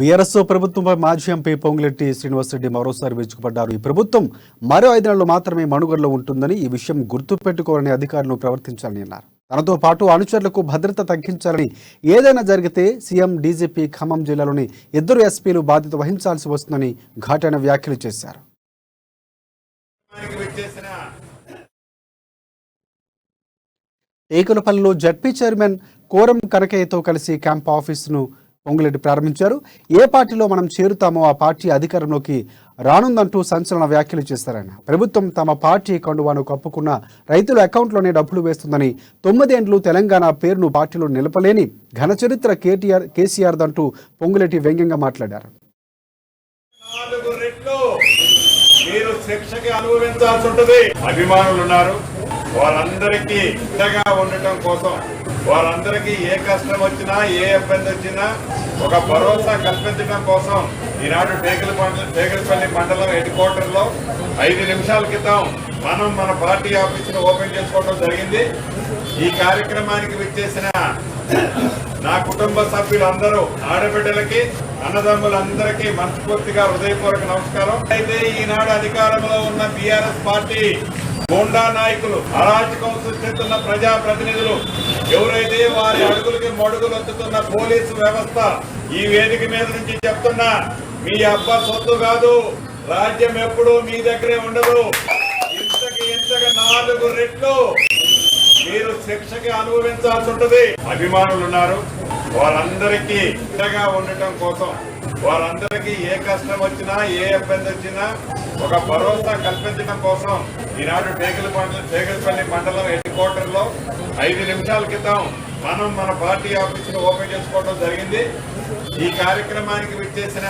BRS ప్రభుత్వంపై మాజీ MP Ponguleti Srinivasa Reddy మరోసారి విరుచుకుపడ్డారు. ఈ ప్రభుత్వం మరో 5 నెలలు మాత్రమే మనుగడలో ఉంటుందని, ఈ విషయం గుర్తుపెట్టుకోవాలని అధికారులను ప్రవర్తించాలని అన్నారు. తనతో పాటు అనుచరులకు భద్రత తగ్గించాలని, ఏదైనా జరిగితే సీఎం, డీజీపీ, ఖమ్మం జిల్లాలోని 2 ఎస్పీలు బాధ్యత వహించాల్సి వస్తుందని ఘాటైన వ్యాఖ్యలు చేశారు. ఏకలపల్లిలో జడ్పీ చైర్మన్ కోరం కనకయ్యతో కలిసి క్యాంప్ ఆఫీసును పొంగులెట్టి ప్రారంభించారు. ఏ పార్టీలో మనం చేరుతామో ఆ పార్టీ అధికారంలోకి రానుందంటూ సంచలన వ్యాఖ్యలు చేశారాయన. ప్రభుత్వం తమ పార్టీ కండువాను కప్పుకున్న రైతుల అకౌంట్లోనే డబ్బులు వేస్తుందని, 9 ఏళ్లు తెలంగాణ పేరును పార్టీలో నిలపలేని ఘన చరిత్ర కేసీఆర్ దంటూ పొంగులెట్టి వ్యంగ్యంగా మాట్లాడారు. 4 రెట్లు మీరు శిక్షకి అనుభవించాల్సి ఉంటుంది. అభిమానులు ఉన్నారు, వారందరికీ అండగా ఉండటం కోసం, వారందరికీ ఏ కష్టం వచ్చినా, ఏ ఇబ్బంది వచ్చినా ఒక భరోసా కల్పించడం కోసం ఈనాడు టేకలపల్లి మండలం హెడ్ క్వార్టర్ లో 5 నిమిషాల క్రితం మనం మన పార్టీ ఆఫీసును ఓపెన్ చేసుకోవడం జరిగింది. ఈ కార్యక్రమానికి విచ్చేసిన నా కుటుంబ సభ్యులందరూ, ఆడబిడ్డలకి, అన్నదమ్ములందరికీ మనస్ఫూర్తిగా హృదయపూర్వక నమస్కారం. అయితే ఈనాడు అధికారంలో ఉన్న బీఆర్ఎస్ పార్టీ గోండా నాయకులు, అరాచకం సృష్టిస్తున్న ప్రజాప్రతినిధులు, ఎవరైతే వారి అడుగులకి మడుగులు వస్తున్న పోలీసు వ్యవస్థ, ఈ వేదిక మీద నుంచి చెప్తున్నా, మీ అబ్బా సొత్తు కాదు, రాజ్యం ఎప్పుడూ మీ దగ్గరే ఉండదు. ఇంతగా 4 రెట్లు మీరు శిక్షకి అనుభవించాల్సి ఉంటుంది. అభిమానులు ఉన్నారు, వారందరికీ అండగా ఉండటం కోసం, వారందరికీ ఏ కష్టం వచ్చినా, ఏ ఇబ్బంది వచ్చినా ఒక భరోసా కల్పించడం కోసం ఈనాడు టేకలపల్లి మండలం హెడ్ క్వార్టర్ లో 5 నిమిషాల క్రితం మనం మన పార్టీ ఆఫీసును ఓపెన్ చేసుకోవడం జరిగింది. ఈ కార్యక్రమానికి విచ్చేసిన